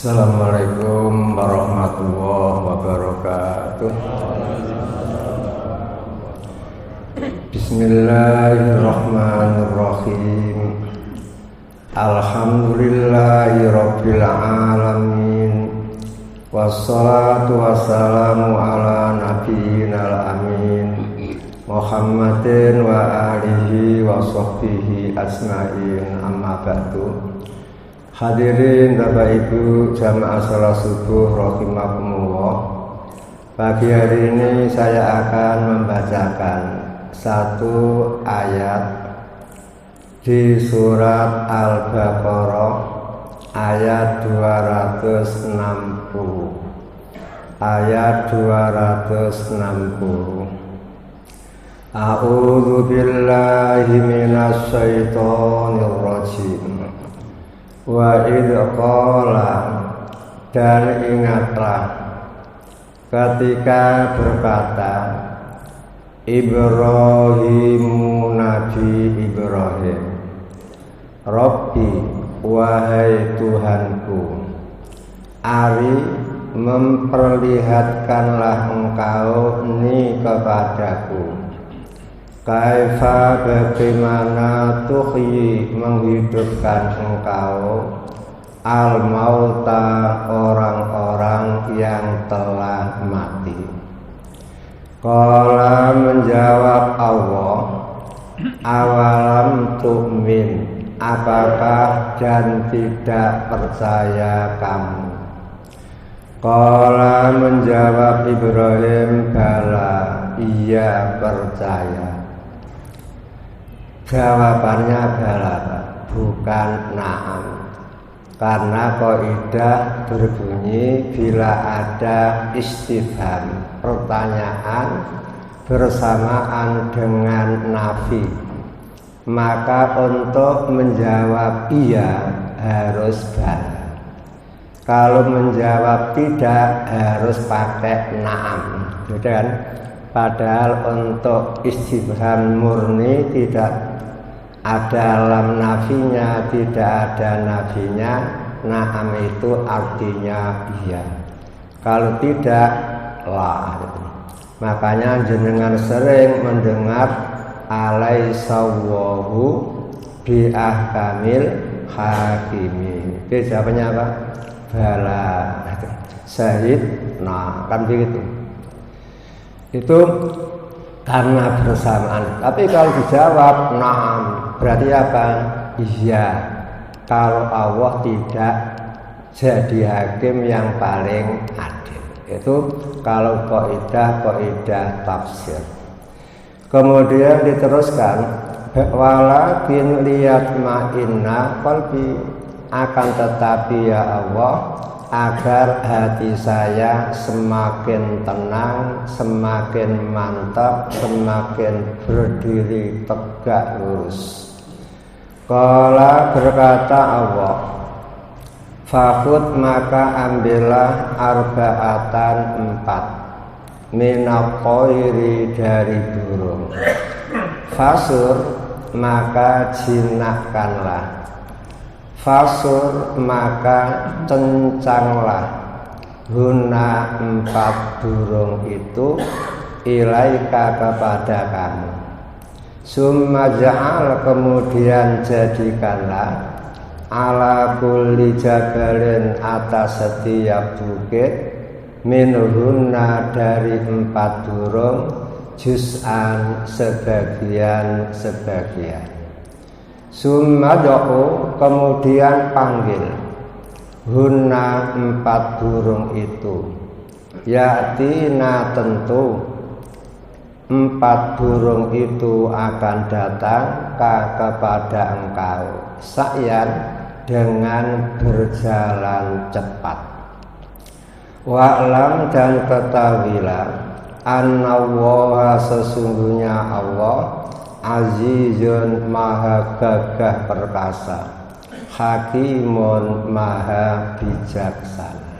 Assalamualaikum warahmatullahi wabarakatuh. Bismillahirrahmanirrahim. Alhamdulillahi rabbil alamin. Wassalatu wassalamu ala nabiyyinal amin Muhammadin wa alihi wa sahbihi asma'in, amma ba'du. Hadirin Bapak Ibu jamaah salat subuh rahimakumullah. Pagi hari ini saya akan membacakan satu ayat di surat Al-Baqarah ayat 260. Ayat 260. A'udzu billahi minasy syaithanir rajim. Wa idh qala, dan ingatlah ketika berkata Ibrahimu, Nabi Ibrahim, Rabbi, wahai Tuhanku, ari memperlihatkanlah engkau ni kepadaku, kaifa, bagaimana tuhyi menghidupkan engkau al-mauta, orang-orang yang telah mati. Qala, menjawab Allah, awalam tu'min, apakah dan tidak percaya kamu? Qala, menjawab Ibrahim, bala, iya percaya. Jawabannya bala, bukan na'am. Karena kaidah berbunyi bila ada istifham, pertanyaan bersamaan dengan nafi, maka untuk menjawab iya harus bala. Kalau menjawab tidak harus pakai na'am. Gitu kan? Padahal untuk istifham murni tidak ada lam nafinya, tidak ada nafinya, na'am itu artinya iya. Kalau tidak, la. Makanya jenengan sering mendengar alaisawwahu biahkamil hakimin. Oke, jawabannya apa? Bala. Syahid, nah kan begitu. Itu karena bersamaan. Tapi kalau dijawab na'am, berarti apa? Iya. Kalau Allah tidak jadi hakim yang paling adil. Itu kalau kaidah tafsir. Kemudian diteruskan, walakin liyatma'inna qalbi, akan tetapi ya Allah, agar hati saya semakin tenang, semakin mantap, semakin berdiri tegak lurus. Qala, berkata Allah, fakhud, maka ambillah arba'atan, 4 minaqoiri, dari burung. Fasur, maka jinakkanlah. Fasur, maka cencanglah. Guna 4 burung itu ilaika, kepada kamu. Summa ja'al, kemudian jadikanlah ala kulli jabalin, atas setiap bukit, minhunna, dari 4 burung, juz'an, sebagian. Summa do'u, kemudian panggil, hunna, 4 burung itu, yatina, tentu 4 burung itu akan datang kepada engkau, sa'yan, dengan berjalan cepat. Wa'lam, dan ketahuilah, annallaha, sesungguhnya Allah, azizun, maha gagah perkasa, hakimun, maha bijaksana.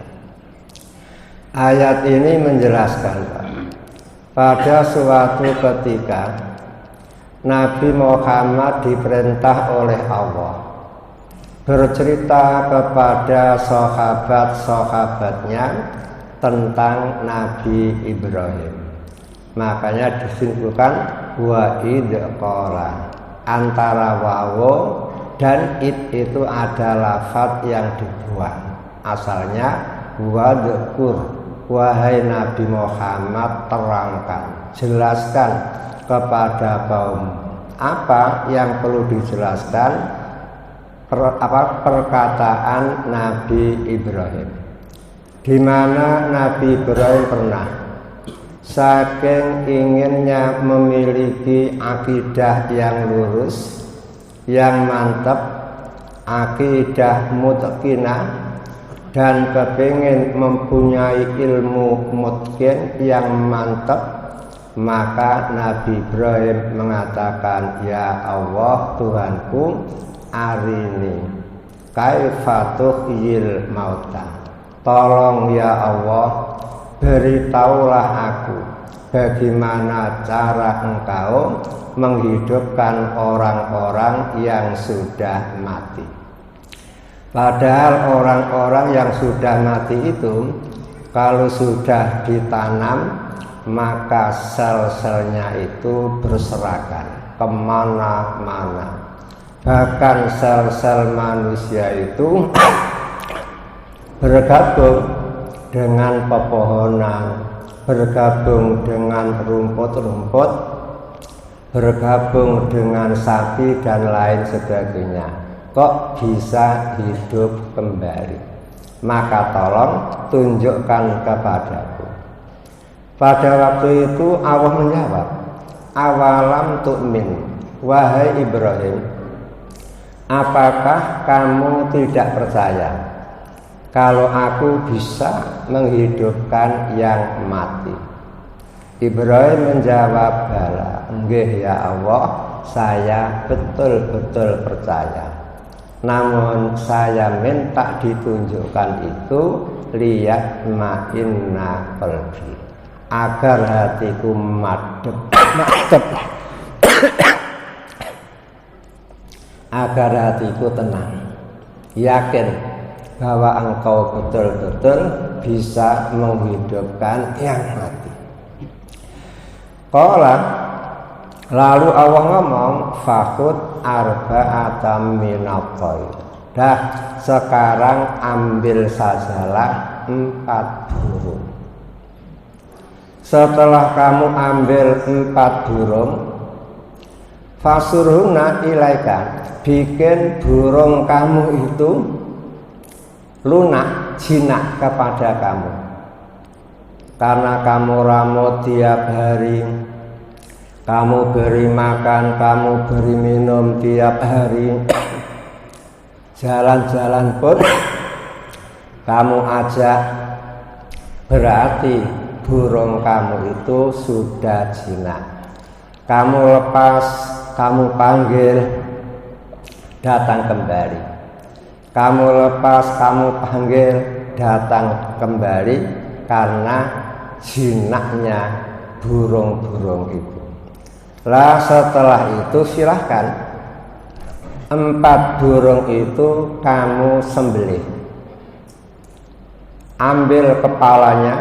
Ayat ini menjelaskan pada suatu ketika Nabi Muhammad diperintah oleh Allah bercerita kepada sahabat-sahabatnya tentang Nabi Ibrahim. Makanya disimpulkan wa id qala, antara wawu dan id itu ada lafaz yang dibuang. Asalnya wadkur, wahai Nabi Muhammad, terangkan, jelaskan kepada kaum apa yang perlu dijelaskan, perkataan Nabi Ibrahim. Di mana Nabi Ibrahim pernah saking inginnya memiliki akidah yang lurus, yang mantap, akidah mutqinah, dan kepingin mempunyai ilmu mutqin yang mantap, maka Nabi Ibrahim mengatakan, ya Allah Tuhanku, arini kaifa tuhyil mauta, tolong ya Allah, beritahulah aku bagaimana cara Engkau menghidupkan orang-orang yang sudah mati. Padahal orang-orang yang sudah mati itu kalau sudah ditanam, maka sel-selnya itu berserakan kemana-mana. Bahkan sel-sel manusia itu bergabung dengan pepohonan, bergabung dengan rumput-rumput, bergabung dengan sapi dan lain sebagainya. Kok bisa hidup kembali? Maka tolong tunjukkan kepadaku. Pada waktu itu Allah menjawab, awalam tu'min, wahai Ibrahim, apakah kamu tidak percaya kalau aku bisa menghidupkan yang mati? Ibrahim menjawab, bala, nggih ya Allah, saya betul-betul percaya. Namun saya minta ditunjukkan itu lihat ma'inna qalbi, agar hatiku madep agar hatiku tenang, yakin bahwa engkau betul-betul bisa menghidupkan yang mati. Qala, lalu Allah ngomong, fakhud arba'atam minat thair. Dah, sekarang ambil sajalah 4 burung. Setelah kamu ambil 4 burung, fasurhuna ilaika, bikin burung kamu itu lunak, jinak kepada kamu. Karena kamu ramut tiap hari, kamu beri makan, kamu beri minum tiap hari, jalan-jalan pun kamu ajak, berarti burung kamu itu sudah jinak. Kamu lepas, kamu panggil, datang kembali. Kamu lepas, kamu panggil, datang kembali, karena jinaknya burung-burung itu. Lah setelah itu silahkan 4 burung itu kamu sembelih. Ambil kepalanya,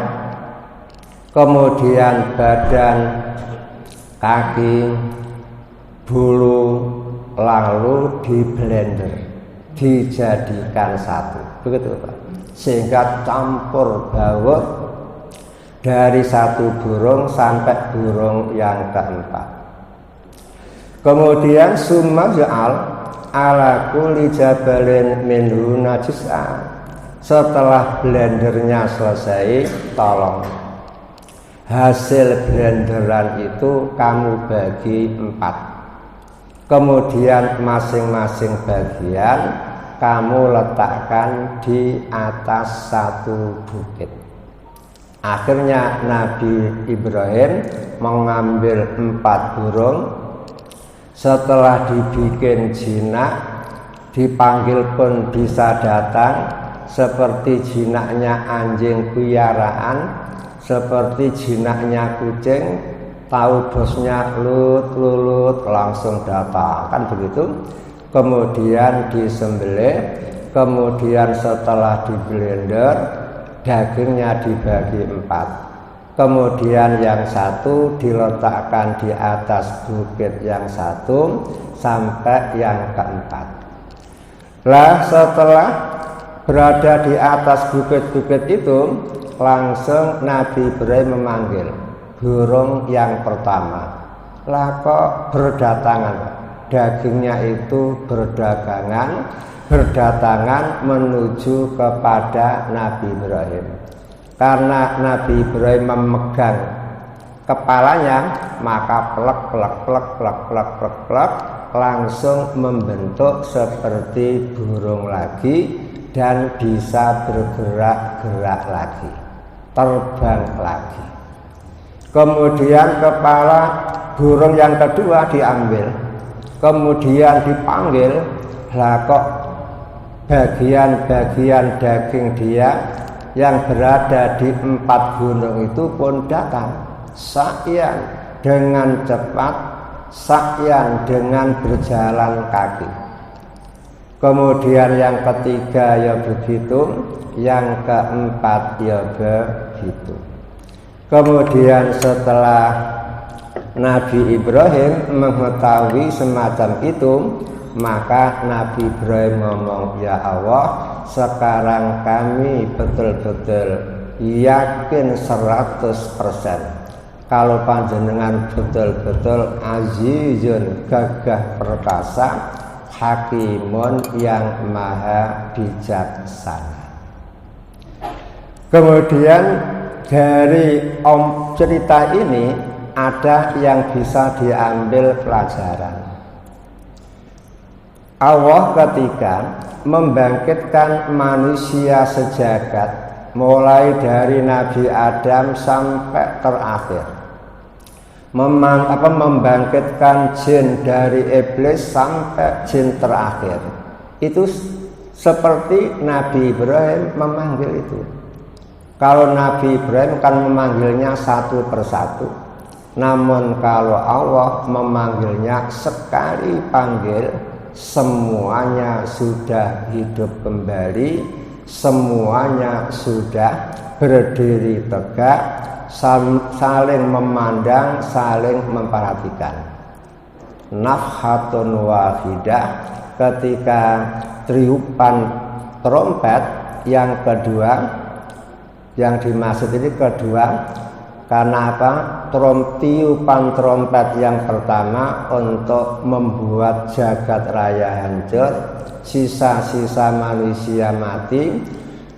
kemudian badan, kaki, bulu, lalu di blender, dijadikan satu, begitu Pak, sehingga campur baur dari 1 burung sampai burung yang keempat. Kemudian summa ja'al ala kulli jabalin minhu najis'a. Setelah blendernya selesai, tolong hasil blenderan itu kamu bagi 4. Kemudian masing-masing bagian kamu letakkan di atas 1 bukit. Akhirnya Nabi Ibrahim mengambil 4 burung. Setelah dibikin jinak, dipanggil pun bisa datang, seperti jinaknya anjing piaraan, seperti jinaknya kucing, tahu bosnya lut lulut langsung datang, kan begitu. kemudian disembelih, kemudian setelah di blender dagingnya dibagi 4, kemudian yang satu diletakkan di atas bukit yang satu sampai yang keempat. Lah setelah berada di atas bukit-bukit itu, langsung Nabi Ibrahim memanggil burung yang pertama. Lah kok berdatangan, dagingnya itu berdatangan menuju kepada Nabi Ibrahim. Karena Nabi Ibrahim memegang kepalanya, maka plek langsung membentuk seperti burung lagi dan bisa bergerak-gerak lagi, terbang lagi. Kemudian kepala burung yang kedua diambil, kemudian dipanggil. Lah kok bagian-bagian daging dia yang berada di 4 gunung itu pun datang, sa'yan dengan cepat, sa'yan dengan berjalan kaki. Kemudian yang ketiga ya begitu, yang keempat ya begitu. Kemudian setelah Nabi Ibrahim mengetahui semacam itu, maka Nabi Ibrahim ngomong, ya Allah, sekarang kami betul-betul yakin 100% kalau panjenengan betul-betul azizun, gagah perkasa, hakimun yang maha bijaksana. Kemudian dari cerita ini ada yang bisa diambil pelajaran. Allah ketika membangkitkan manusia sejagat, mulai dari Nabi Adam sampai terakhir, membangkitkan jin dari iblis sampai jin terakhir, itu seperti Nabi Ibrahim memanggil itu. Kalau Nabi Ibrahim kan memanggilnya satu persatu, namun kalau Allah memanggilnya sekali panggil, semuanya sudah hidup kembali, semuanya sudah berdiri tegak, saling memandang, saling memperhatikan. Nafhatun wahidah, ketika tiupan trompet yang kedua, yang dimaksud ini kedua, karena apa? Tiupan trompet yang pertama untuk membuat jagat raya hancur, sisa-sisa manusia mati,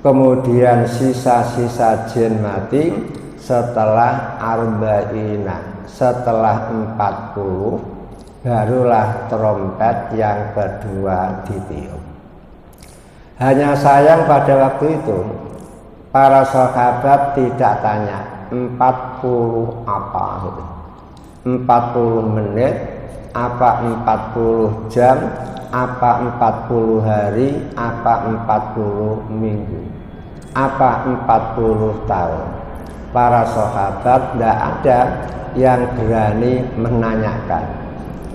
kemudian sisa-sisa jin mati. Setelah arba'ina, setelah 40, barulah trompet yang kedua ditiup. Hanya sayang pada waktu itu para sahabat tidak tanya 40 apa gitu. 40 menit, apa 40 jam, apa 40 hari, apa 40 minggu, apa 40 tahun. Para sahabat tidak ada yang berani menanyakan.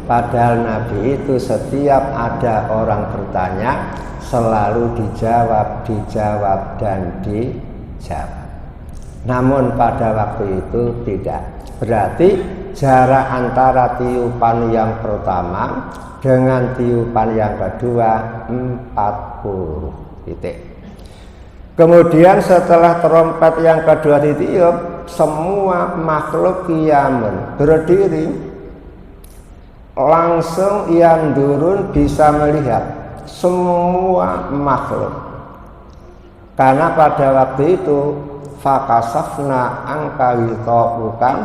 Padahal Nabi itu setiap ada orang bertanya selalu dijawab dan dijawab. Namun pada waktu itu tidak. Berarti jarak antara tiupan yang pertama dengan tiupan yang kedua 40 titik. Kemudian setelah trompet yang kedua ditiup, semua makhluk qiyamun, berdiri, langsung yang turun bisa melihat semua makhluk. Karena pada waktu itu fakasafna angka wita'ukan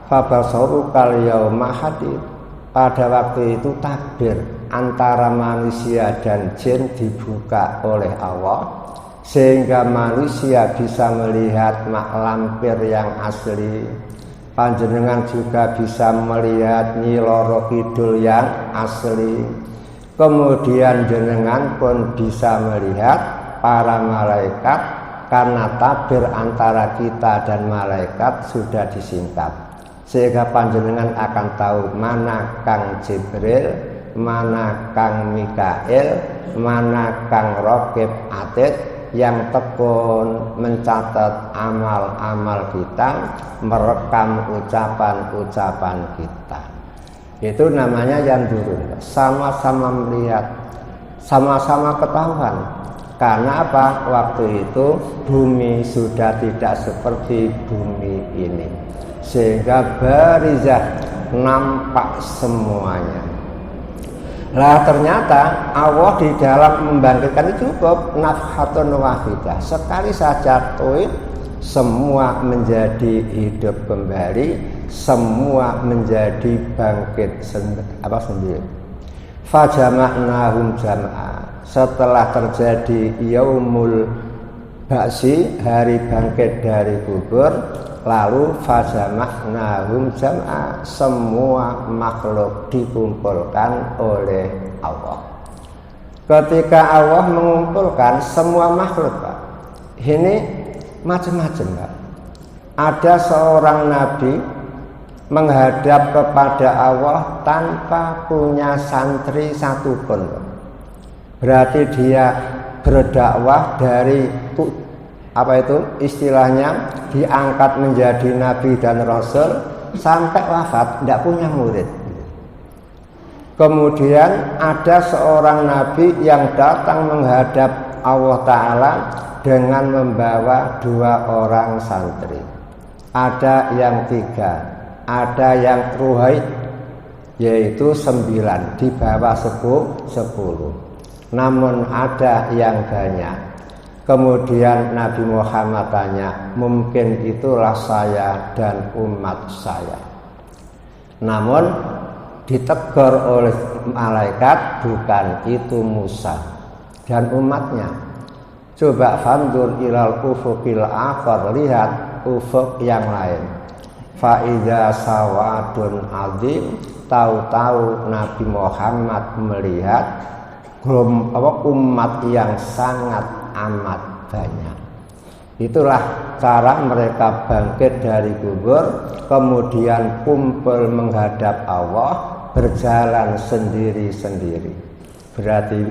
fabasarukal yauma hadid. Pada waktu itu takbir antara manusia dan jin dibuka oleh Allah, sehingga manusia bisa melihat mak lampir yang asli. Panjenengan juga bisa melihat Nyi Loro Kidul yang asli. Kemudian jenengan pun bisa melihat para malaikat, karena tabir antara kita dan malaikat sudah disingkat, sehingga panjenengan akan tahu mana Kang Jibril, mana kang Mikail, mana kang Raqib Atid yang tekun mencatat amal-amal kita, merekam ucapan-ucapan kita. Itu namanya yanzurun, sama-sama melihat, sama-sama ketahuan. Karena apa? Waktu itu bumi sudah tidak seperti bumi ini, sehingga barizah, nampak semuanya. Lah ternyata Allah di dalam membangkitkan itu cukup nafhatun wahidah, sekali saja tuh semua menjadi hidup kembali, semua menjadi bangkit sendiri. Fajama'nahum jam'a. Setelah terjadi yaumul ba'si, hari bangkit dari kubur, lalu fajama'nahum jam'a, semua makhluk dikumpulkan oleh Allah. Ketika Allah mengumpulkan semua makhluk, Pak, ini macam-macam, Pak. Ada seorang nabi menghadap kepada Allah tanpa punya santri satupun, Pak. Berarti dia berdakwah dari istilahnya diangkat menjadi nabi dan rasul sampai wafat tidak punya murid. Kemudian ada seorang nabi yang datang menghadap Allah Ta'ala dengan membawa 2 orang santri. Ada yang 3, ada yang ruhaid, yaitu 9, di bawah 10. Namun ada yang banyak. Kemudian Nabi Muhammad tanya, mungkin itulah saya dan umat saya. Namun ditegur oleh malaikat, bukan itu Musa dan umatnya. Coba fandur ilal ufuqil akhar, lihat ufuk yang lain. Faiza sawadun azim, tahu-tahu Nabi Muhammad melihat umat yang sangat amat banyak. Itulah cara mereka bangkit dari kubur, kemudian kumpul menghadap Allah, berjalan sendiri-sendiri. Berarti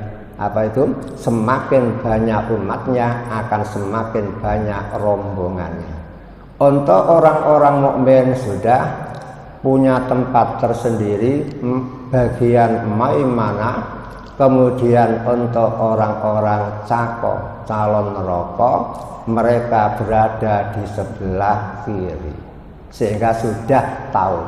semakin banyak umatnya akan semakin banyak rombongannya. Untuk orang-orang mukmin sudah punya tempat tersendiri, bagian maimanah. Kemudian untuk orang-orang cako, calon neraka, mereka berada di sebelah kiri, sehingga sudah tahu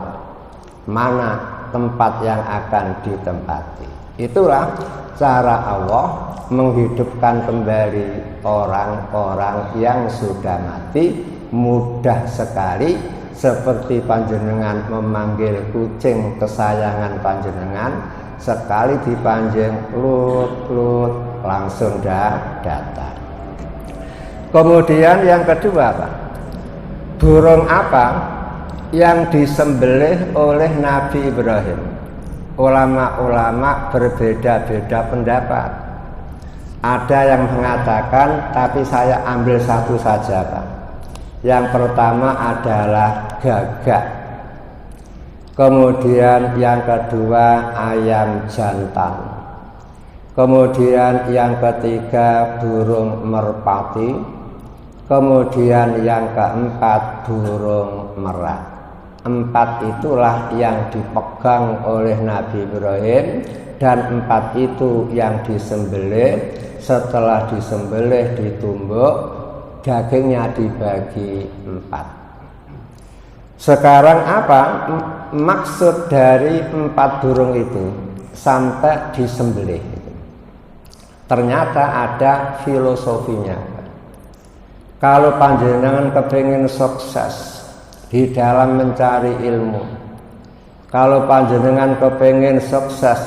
mana tempat yang akan ditempati. Itulah cara Allah menghidupkan kembali orang-orang yang sudah mati. Mudah sekali, seperti panjenengan memanggil kucing kesayangan panjenengan, sekali dipanggil lut langsung datang. Kemudian yang kedua, Pak, burung apa yang disembelih oleh Nabi Ibrahim? Ulama-ulama berbeda-beda pendapat. Ada yang mengatakan, tapi saya ambil satu saja, Pak. Yang pertama adalah gagak. Kemudian yang kedua ayam jantan. Kemudian yang ketiga burung merpati. Kemudian yang keempat burung merak. 4 itulah yang dipegang oleh Nabi Ibrahim, dan 4 itu yang disembelih. Setelah disembelih ditumbuk, dagingnya dibagi 4. Sekarang apa maksud dari 4 burung itu sampai disembelih? Ternyata ada filosofinya. Kalau panjenengan kepingin sukses di dalam mencari ilmu, kalau panjenengan kepingin sukses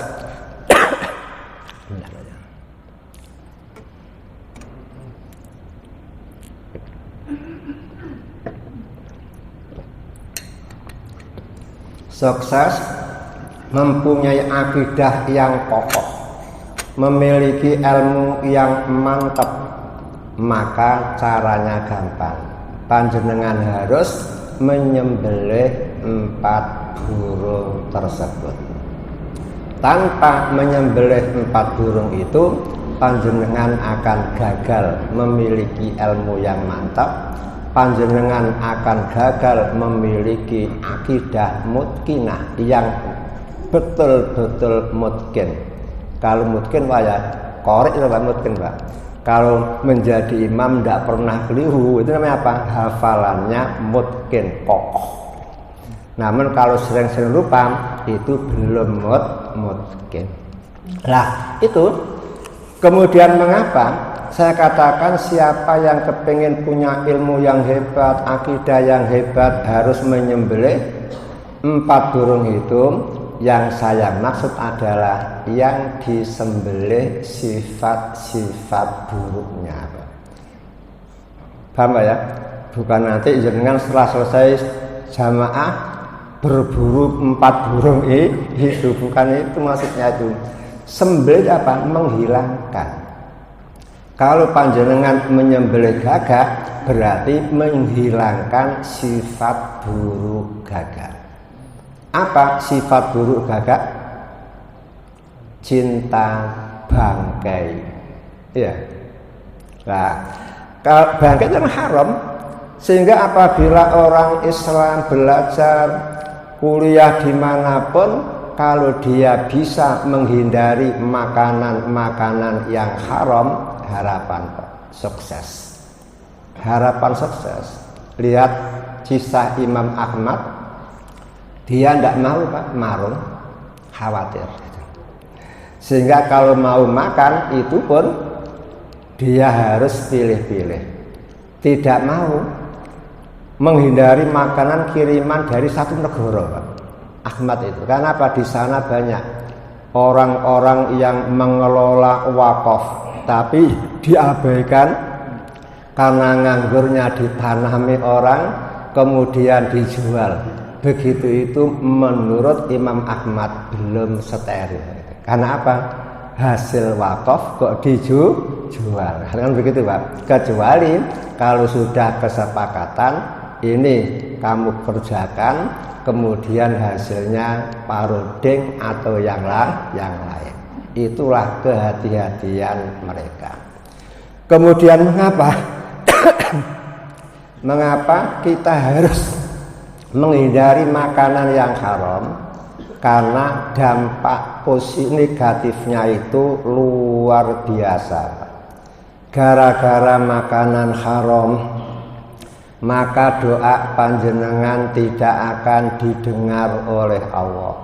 mempunyai akidah yang kokoh, memiliki ilmu yang mantap, maka caranya gampang. Panjenengan harus menyembelih 4 burung tersebut. tanpa menyembelih 4 burung itu panjenengan akan gagal memiliki ilmu yang mantap, panjenengan akan gagal memiliki akidah mutkinah yang betul-betul mutkin. Kalau mutkin Pak ya, korek itu Pak mutkin Pak. Kalau menjadi imam tidak pernah keliru, itu namanya apa? Hafalannya mutkin, kokoh. Namun kalau sering-sering lupa, itu belum mutkin. Nah itu kemudian mengapa saya katakan siapa yang kepingin punya ilmu yang hebat, akidah yang hebat harus menyembelih 4 burung itu. Yang saya maksud adalah yang disembelih sifat-sifat buruknya. Paham ya? Bukan nanti jenengan setelah selesai jamaah berburu 4 burung itu, bukan itu maksudnya itu. Sembelih apa? Menghilangkan. Kalau panjenengan menyembelih gagak berarti menghilangkan sifat buruk gagak. Apa sifat buruk gagak? Cinta bangkai. Iya. Nah, bangkai itu haram. Sehingga apabila orang Islam belajar kuliah dimanapun, kalau dia bisa menghindari makanan-makanan yang haram, harapan sukses. Harapan sukses. Lihat kisah Imam Ahmad. Dia tidak mau Pak, marung, khawatir. Sehingga kalau mau makan itu pun dia harus pilih-pilih. Tidak mau menghindari makanan kiriman dari satu negara Pak. Ahmad itu. Karena apa? Di sana banyak orang-orang yang mengelola wakaf, tapi diabaikan karena nganggurnya ditanami orang, kemudian dijual. Begitu itu menurut Imam Ahmad belum steril. Karena apa? Hasil wakaf kok dijual. Kan begitu Pak. Kecuali kalau sudah kesepakatan ini kamu kerjakan, kemudian hasilnya paroding atau yang lain. Itulah kehati-hatian mereka. Kemudian mengapa? Mengapa kita harus menghindari makanan yang haram? Karena dampak positif negatifnya itu luar biasa. Gara-gara makanan haram, maka doa panjenengan tidak akan didengar oleh Allah.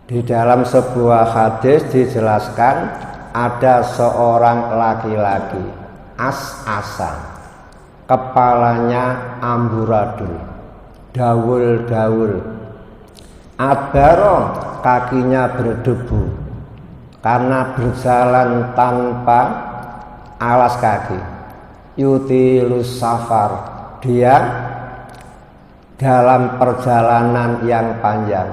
Di dalam sebuah hadis dijelaskan ada seorang laki-laki as-asan, kepalanya amburadul, daul-daul, adbaro, kakinya berdebu karena berjalan tanpa alas kaki. Yutilus safar, dia dalam perjalanan yang panjang.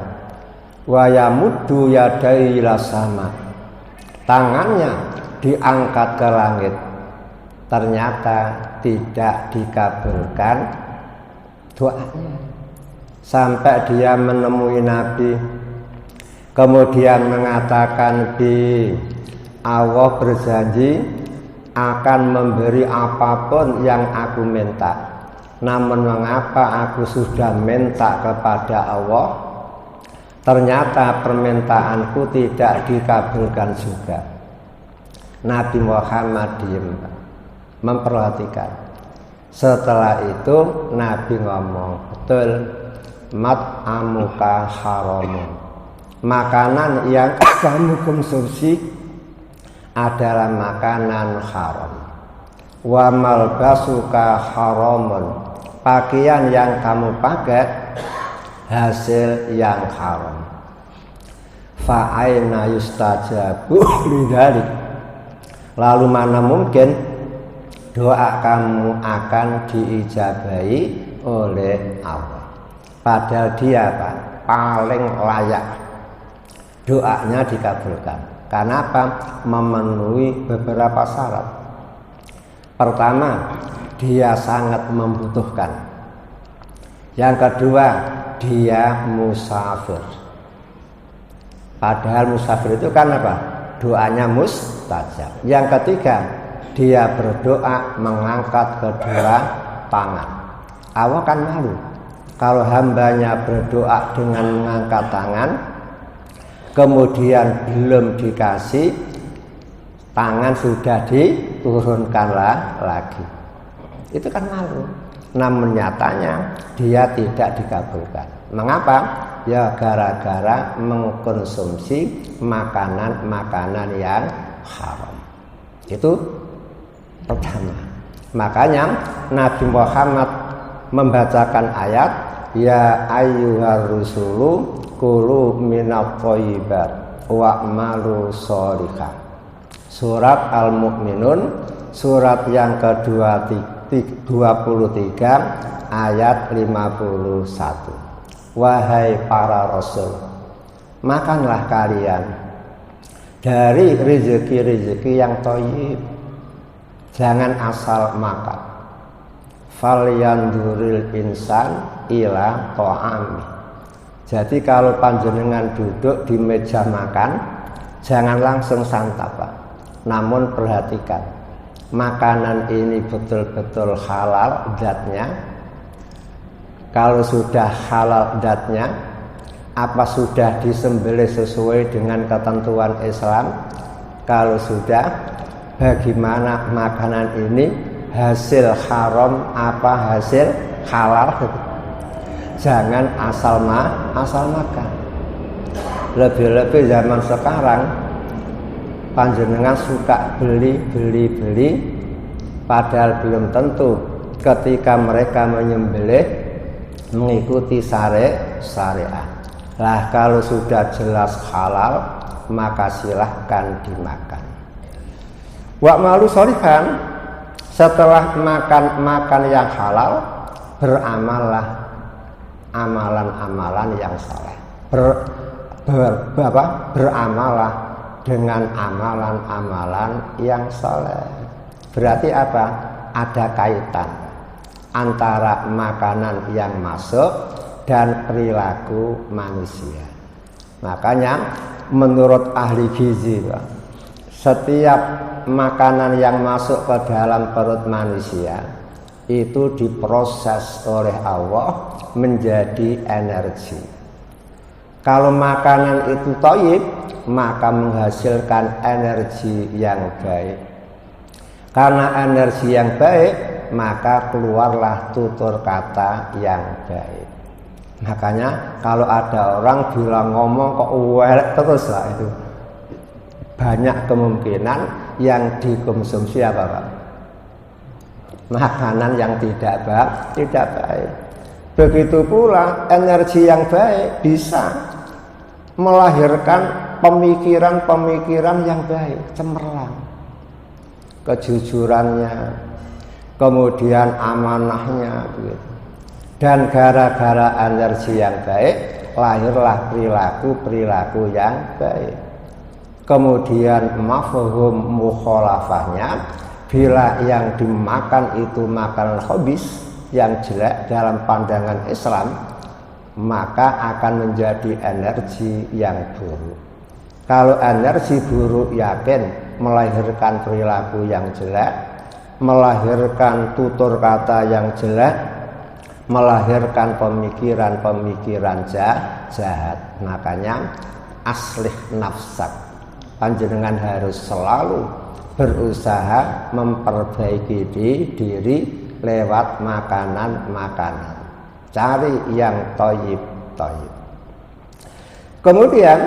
Wayamuddu yadai ila sama, tangannya diangkat ke langit, ternyata tidak dikabulkan doanya. Sampai dia menemui Nabi, kemudian mengatakan, Allah berjanji akan memberi apapun yang aku minta. Namun mengapa aku sudah minta kepada Allah, ternyata permintaanku tidak dikabulkan juga. Nabi Muhammad diam, memperhatikan. Setelah itu Nabi ngomong, betul, mat'amuka haramun, makanan yang kamu konsumsi adalah makanan haram. Wa malbasuka haramun, pakaian yang kamu pakai hasil yang haram. Fa aina yustajabu lidzalik, lalu mana mungkin doa kamu akan diijabahi oleh Allah? Padahal dia paling layak doanya dikabulkan. Karena apa? Memenuhi beberapa syarat. Pertama, dia sangat membutuhkan. Yang kedua, dia musafir. Padahal musafir itu kan apa? Doanya mustajab. Yang ketiga, dia berdoa mengangkat kedua tangan. Allah kan malu kalau hambanya berdoa dengan mengangkat tangan, kemudian belum dikasih, tangan sudah diturunkan lagi. Itu kan malu. Namun nyatanya dia tidak dikabulkan. Mengapa? Ya gara-gara mengkonsumsi makanan-makanan yang haram. Itu pertama. Makanya Nabi Muhammad membacakan ayat ya ayyuhar rusulu kulu minat thayyibat wa'malu sholihah. Surat Al-Mu'minun, surat yang ke-23 ayat 51. Wahai para rasul, makanlah kalian dari rezeki-rezeki yang thayyib. Jangan asal makan. Falyanduril insan ila ta'ami. Jadi kalau panjenengan duduk di meja makan, jangan langsung santap, Pak. Namun perhatikan, makanan ini betul-betul halal zatnya. Kalau sudah halal zatnya, apa sudah disembelih sesuai dengan ketentuan Islam? Kalau sudah, bagaimana makanan ini hasil haram apa hasil halal? Jangan asal makan. Lebih-lebih zaman sekarang panjenengan suka beli, padahal belum tentu ketika mereka menyembelih mengikuti syariat. Lah kalau sudah jelas halal, maka silahkan dimakan. Wa'malu sholihan, setelah makan yang halal, beramallah amalan-amalan yang saleh. Beramallah dengan amalan-amalan yang saleh. Berarti apa? Ada kaitan antara makanan yang masuk dan perilaku manusia. Makanya menurut ahli gizi, setiap makanan yang masuk ke dalam perut manusia itu diproses oleh Allah menjadi energi. Kalau makanan itu thayyib, maka menghasilkan energi yang baik. Karena energi yang baik, maka keluarlah tutur kata yang baik. Makanya kalau ada orang bilang ngomong kok welek terus lah, itu banyak kemungkinan yang dikonsumsi apa Pak? Makanan yang tidak baik. Begitu pula energi yang baik bisa melahirkan pemikiran-pemikiran yang baik, cemerlang, kejujurannya, kemudian amanahnya, begitu. Dan gara-gara energi yang baik, lahirlah perilaku yang baik. Kemudian mafhum mukhalafahnya, bila yang dimakan itu makanan khabis yang jelek dalam pandangan Islam, maka akan menjadi energi yang buruk. Kalau energi buruk, yakin melahirkan perilaku yang jelek, melahirkan tutur kata yang jelek, melahirkan pemikiran-pemikiran jahat. Makanya aslih nafsak, panjenengan harus selalu berusaha memperbaiki diri lewat makanan-makanan. Cari yang thayyib. Kemudian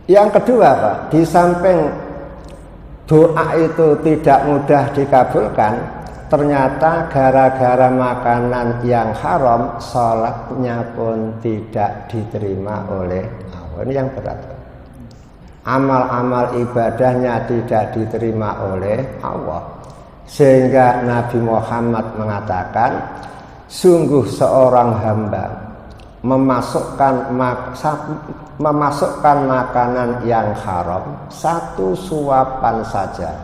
yang kedua Pak, di samping doa itu tidak mudah dikabulkan, ternyata gara-gara makanan yang haram, sholatnya pun tidak diterima oleh Allah. Ini yang berat. Amal-amal ibadahnya tidak diterima oleh Allah. Sehingga Nabi Muhammad mengatakan, sungguh seorang hamba memasukkan makanan yang haram satu suapan saja,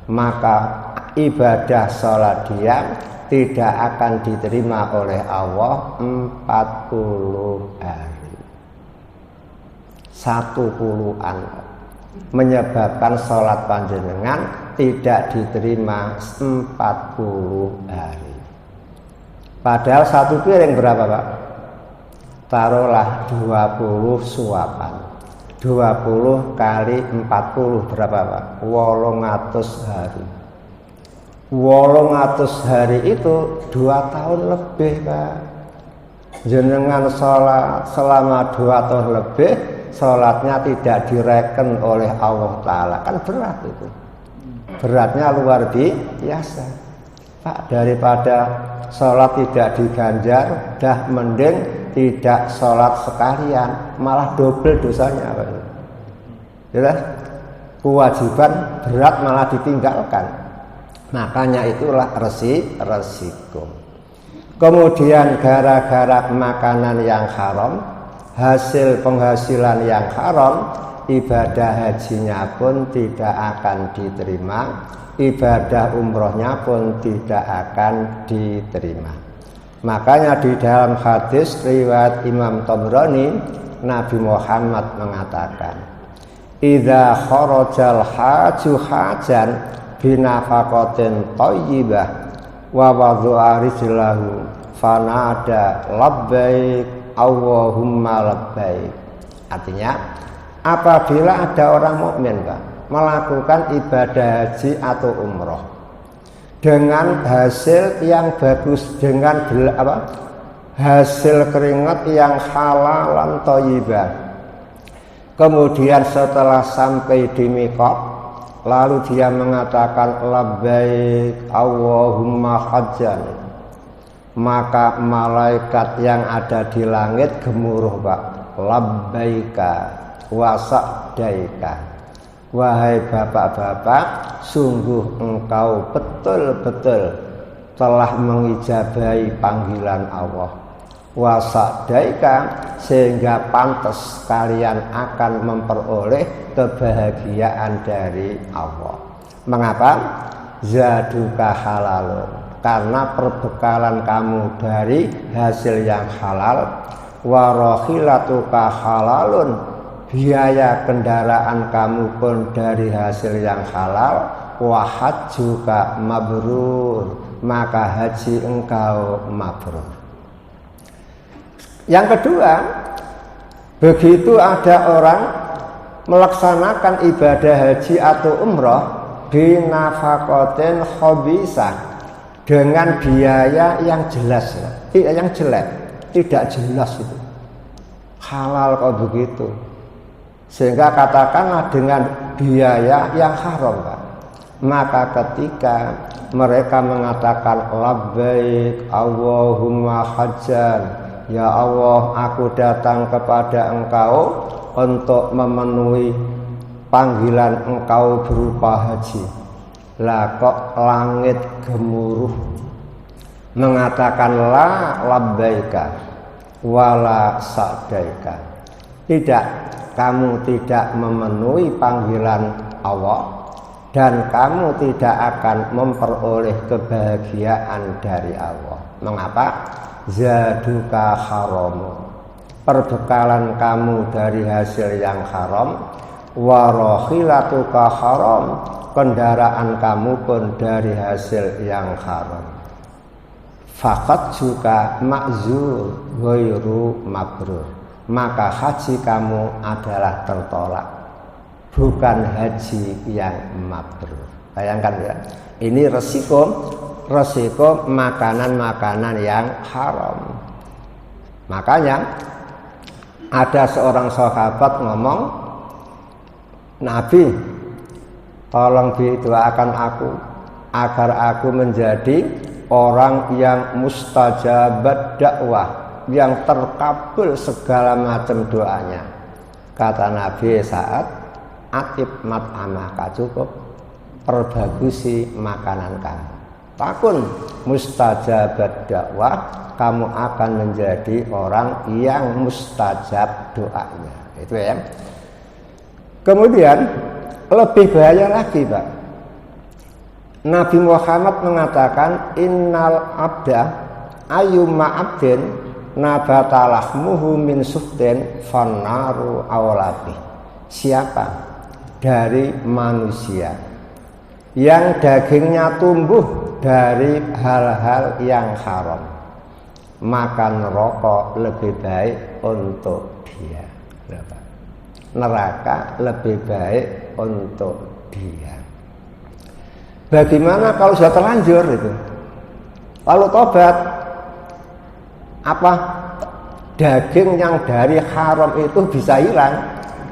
maka ibadah sholat dia tidak akan diterima oleh Allah 40 hari. 10-an, menyebabkan sholat panjenengan tidak diterima 40 hari. Padahal 1 piring berapa Pak? Taruhlah 20 suapan. 20 kali 40 berapa Pak? 800 hari. 800 hari itu 2 tahun lebih Pak. Jenengan sholat selama 2 tahun lebih, sholatnya tidak direken oleh Allah Ta'ala. Kan berat itu. Beratnya luar biasa Pak. Daripada sholat tidak diganjar, dah mending tidak sholat sekalian, malah double dosanya Pak. Ya, kewajiban berat malah ditinggalkan. Makanya itulah resiko. Kemudian gara-gara makanan yang haram, hasil penghasilan yang haram, ibadah hajinya pun tidak akan diterima, ibadah umrohnya pun tidak akan diterima. Makanya di dalam hadis riwayat Imam Tabrani, Nabi Muhammad mengatakan, idza kharajal haju hajan binafaqatin thayyibah wa wadhu'a rijlahu fanada labbaik Allahumma labbaik. Artinya, apabila ada orang mukmin Pak melakukan ibadah haji atau umroh dengan hasil yang bagus, dengan hasil keringat yang halalan thayyibah, kemudian setelah sampai di miqat lalu dia mengatakan labbaik Allahumma hajjan, maka malaikat yang ada di langit gemuruh Pak, labbaika wa sa'daika, wahai bapak-bapak, sungguh engkau betul-betul telah mengijabahi panggilan Allah, wa sa'daika, sehingga pantas kalian akan memperoleh kebahagiaan dari Allah. Mengapa? Zaduka halalun, karena perbekalan kamu dari hasil yang halal, wa rohilatuka halalun, biaya kendaraan kamu pun dari hasil yang halal, wa hajjuka mabrur, maka haji engkau mabrur. Yang kedua, begitu ada orang melaksanakan ibadah haji atau umroh binafaqatin khabisah, dengan biaya yang jelas, yang jelek, tidak jelas itu halal kok begitu, sehingga katakanlah dengan biaya yang haram Pak. Maka ketika mereka mengatakan labbaik Allahumma hajjan, ya Allah, aku datang kepada engkau untuk memenuhi panggilan engkau berupa haji. Lah kok langit gemuruh mengatakan la labbaika wala sa'daika, tidak, kamu tidak memenuhi panggilan Allah dan kamu tidak akan memperoleh kebahagiaan dari Allah. Mengapa? Zaduka haramu, perbekalan kamu dari hasil yang haram, wa rohilatuka haram, kendaraan kamu pun dari hasil yang haram. Fakat juga makzur ghairu mabrur, maka haji kamu adalah tertolak, bukan haji yang mabrur. Bayangkan ya, ini resiko makanan-makanan yang haram. Makanya ada seorang sahabat ngomong, Nabi, tolong didoakan aku agar aku menjadi orang yang mustajabat dakwah, yang terkabul segala macam doanya. Kata Nabi saat atib mat'amaka, cukup perbagusi makanan kamu, takun mustajabat dakwah, kamu akan menjadi orang yang mustajab doanya. Itu ya. Kemudian lebih bahaya lagi Pak, Nabi Muhammad mengatakan innal abda ayyuma abdin nabatalahmuhu min suhtin fannaru awlabi. Siapa dari manusia yang dagingnya tumbuh dari hal-hal yang haram, makan rokok lebih baik untuk dia. Neraka lebih baik untuk dia. Bagaimana kalau sudah terlanjur itu? Lalu tobat, apa daging yang dari haram itu bisa hilang?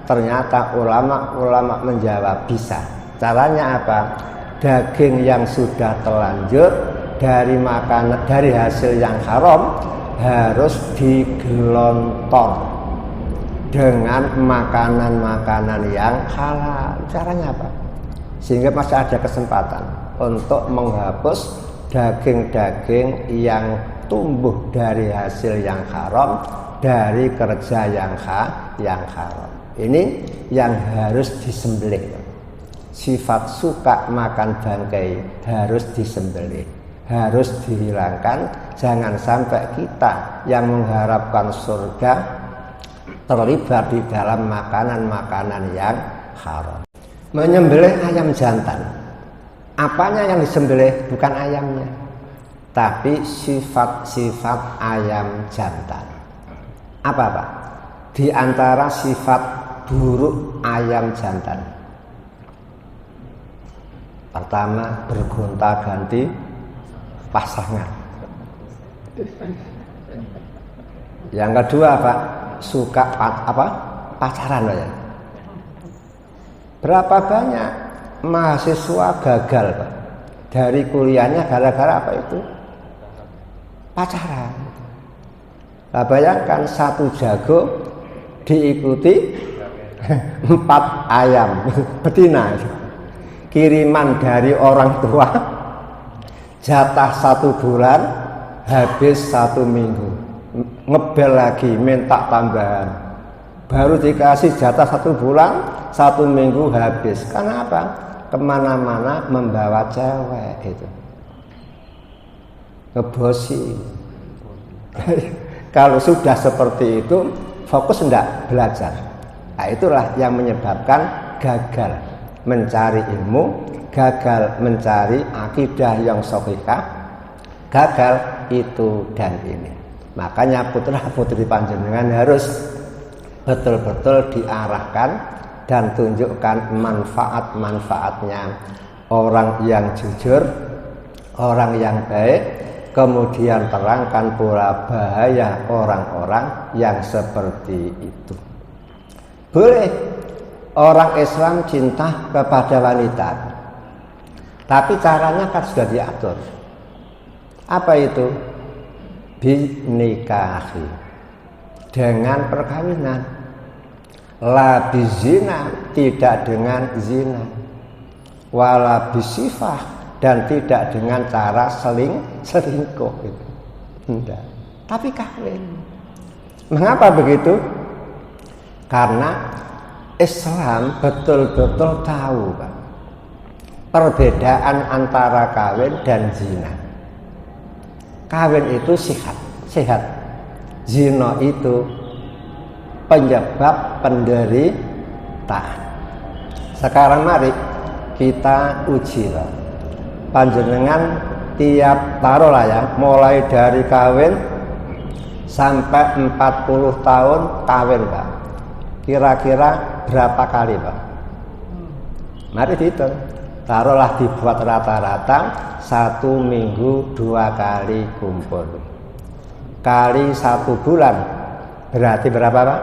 Ternyata ulama menjawab bisa. Caranya apa? Daging yang sudah terlanjur dari makanan, dari hasil yang haram harus digelontor dengan makanan-makanan yang halal. Caranya apa? Sehingga masih ada kesempatan untuk menghapus daging-daging yang tumbuh dari hasil yang haram, dari kerja yang haram. Ini yang harus disembelih. Sifat suka makan bangkai harus disembelih, harus dihilangkan. Jangan sampai kita yang mengharapkan surga terlibat di dalam makanan-makanan yang haram. Menyembelih ayam jantan, apanya yang disembelih? Bukan ayamnya, tapi sifat-sifat ayam jantan. Apa Pak? Di antara sifat buruk ayam jantan, pertama, bergonta-ganti pasangan. Yang kedua Pak, suka pacaran ya. Berapa banyak mahasiswa gagal Pak dari kuliahnya gara-gara apa itu? Pacaran. Nah, bayangkan satu jago diikuti 4 ayam betina, kiriman dari orang tua, jatah 1 bulan, habis 1 minggu, ngebel lagi minta tambahan, baru dikasih jatah 1 bulan, 1 minggu habis. Karena apa? Kemana-mana membawa cewek itu, ngebosi. Kalau sudah seperti itu, fokus enggak belajar. Nah, itulah yang menyebabkan gagal mencari ilmu, gagal mencari akidah yang shahihah, gagal itu dan ini. Makanya putra-putri panjenengan harus betul-betul diarahkan dan tunjukkan manfaat-manfaatnya. Orang yang jujur, orang yang baik, kemudian terangkan pula bahaya orang-orang yang seperti itu. Boleh orang Islam cinta kepada wanita, tapi caranya kan sudah diatur. Apa itu? Binikahi, dengan perkawinan. La bizina, tidak dengan zina. Wala bisifah, dan tidak dengan cara selingkuh itu. Tidak. Tapi kawin. Mengapa begitu? Karena Islam betul-betul tahu Pak, perbedaan antara kawin dan zina. Kawin itu sehat. Zina itu penyebab penderitaan. Sekarang mari kita uji lah. Panjenengan tiap taruhlah ya, mulai dari kawin sampai 40 tahun kawin Pak, kira-kira berapa kali Pak? Mari dihitung. Taruhlah dibuat rata-rata 1 minggu 2 kali kumpul, kali 1 bulan berarti berapa Pak?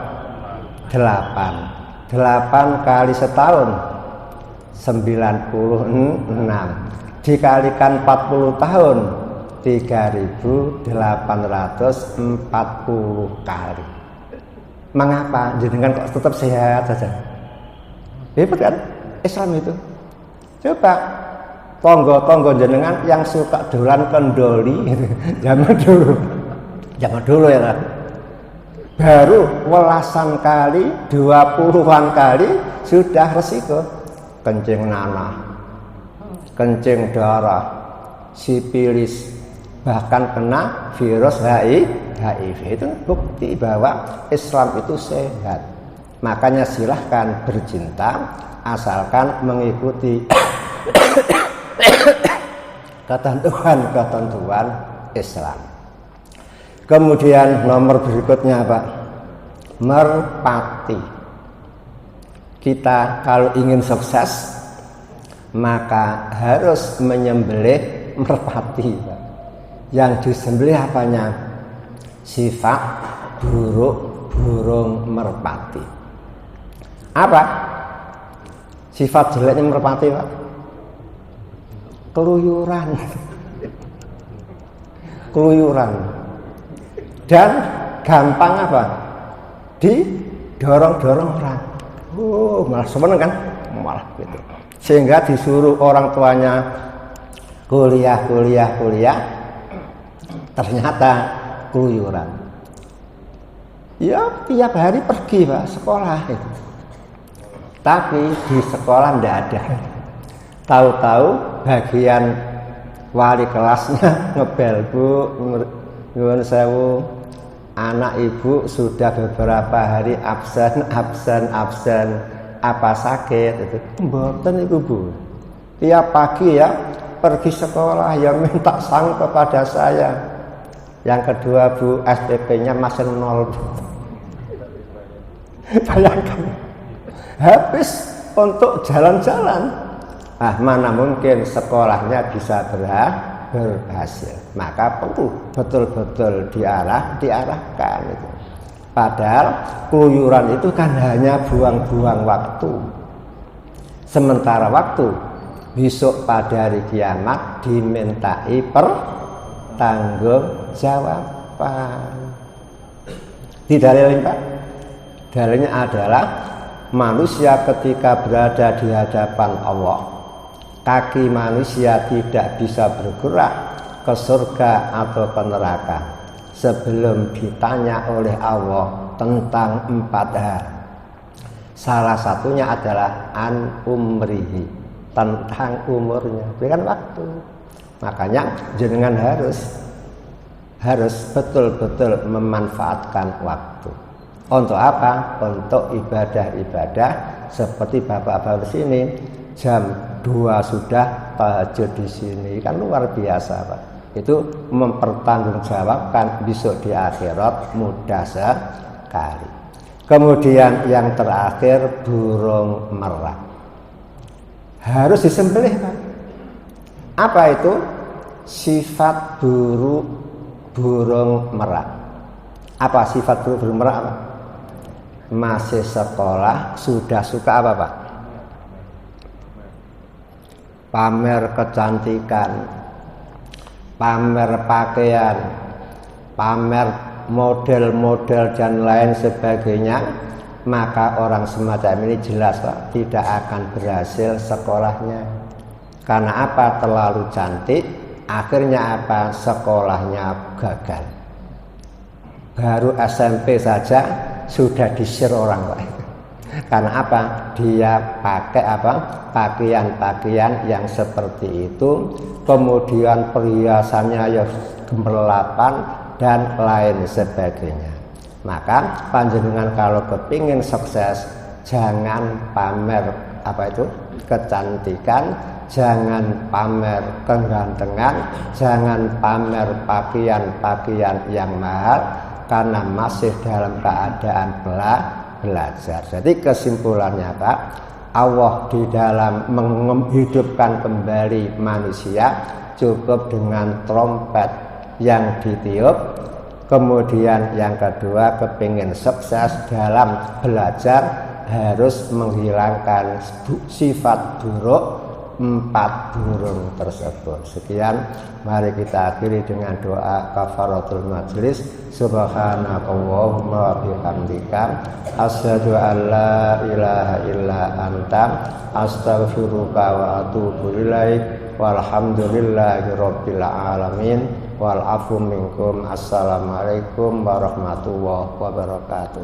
8 kali setahun 96, dikalikan 40 tahun 3.840 kali. Mengapa jenengan kok tetap sehat saja? Hebat kan Islam itu. Coba tonggo-tonggo jenengan yang suka dolan kendoli zaman dulu ya kan? Baru welasan kali, 20-an kali sudah resiko kencing nanah, kencing darah, sipilis, bahkan kena virus HIV. Itu bukti bahwa Islam itu sehat. Makanya silahkan bercinta asalkan mengikuti ketentuan Islam. Kemudian nomor berikutnya Pak, merpati. Kita kalau ingin sukses maka harus menyembelih merpati Pak. Yang disembelih apanya? Sifat buruk burung merpati. Apa sifat jeleknya merpati Pak? Keluyuran. Keluyuran. Dan gampang apa? Didorong-dorong orang. Malah seneng kan? Malah gitu. Sehingga disuruh orang tuanya kuliah. Ternyata keluyuran. Ya tiap hari pergi Pak sekolah itu. Tapi di sekolah tidak ada. Tahu-tahu bagian wali kelasnya ngebel, Bu, nyuwun sewu, anak ibu sudah beberapa hari absen. Apa sakit? Itu mboten iku, Bu. Tiap pagi ya pergi sekolah ya minta sang kepada saya. Yang kedua Bu, SPP-nya masih 0. Bayangkan. Habis untuk jalan-jalan. Mana mungkin sekolahnya bisa berhasil. Maka perlu betul-betul diarahkan itu. Padahal keluyuran itu kan hanya buang-buang waktu. Sementara waktu besok pada hari kiamat dimintai pertanggungjawaban. Didalilin Pak? Dalilnya adalah manusia ketika berada di hadapan Allah, kaki manusia tidak bisa bergerak ke surga atau ke neraka sebelum ditanya oleh Allah tentang 4 hal. Salah satunya adalah an umrihi, tentang umurnya, berikan waktu. Makanya jenengan harus betul-betul memanfaatkan waktu. Untuk apa? Untuk ibadah-ibadah seperti Bapak-bapak di sini jam 2 sudah tahajud di sini, kan luar biasa Pak. Itu mempertanggungjawabkan besok di akhirat mudah sekali. Kemudian yang terakhir burung merak harus disembelih Pak. Apa itu? Sifat burung merak. Apa sifat burung merak Pak? Masih sekolah sudah suka apa Pak? Pamer kecantikan, pamer pakaian, pamer model-model dan lain sebagainya. Maka orang semacam ini jelas Pak, tidak akan berhasil sekolahnya. Karena apa? Terlalu cantik. Akhirnya apa? Sekolahnya gagal. Baru SMP saja sudah disir orang Pak. Karena apa? Dia pakai apa? Pakaian-pakaian yang seperti itu, kemudian perhiasannya ya gemerlapan dan lain sebagainya. Maka panjenengan kalau kepingin sukses, jangan pamer apa itu? Kecantikan, jangan pamer kegantengan, jangan pamer pakaian-pakaian yang mahal, karena masih dalam keadaan belajar. Jadi kesimpulannya Pak, Allah di dalam menghidupkan kembali manusia cukup dengan trompet yang ditiup. Kemudian yang kedua, kepingin sukses dalam belajar harus menghilangkan sifat buruk 4 burung tersebut. Sekian, mari kita akhiri dengan doa kafaratul majlis. Subhanakallahumma wa bihamdika asyhadu an la ilaha illa anta astaghfiruka wa atubu ilaik. Walhamdulillahi rabbil alamin. Wal afu minkum. Assalamualaikum warahmatullahi wabarakatuh.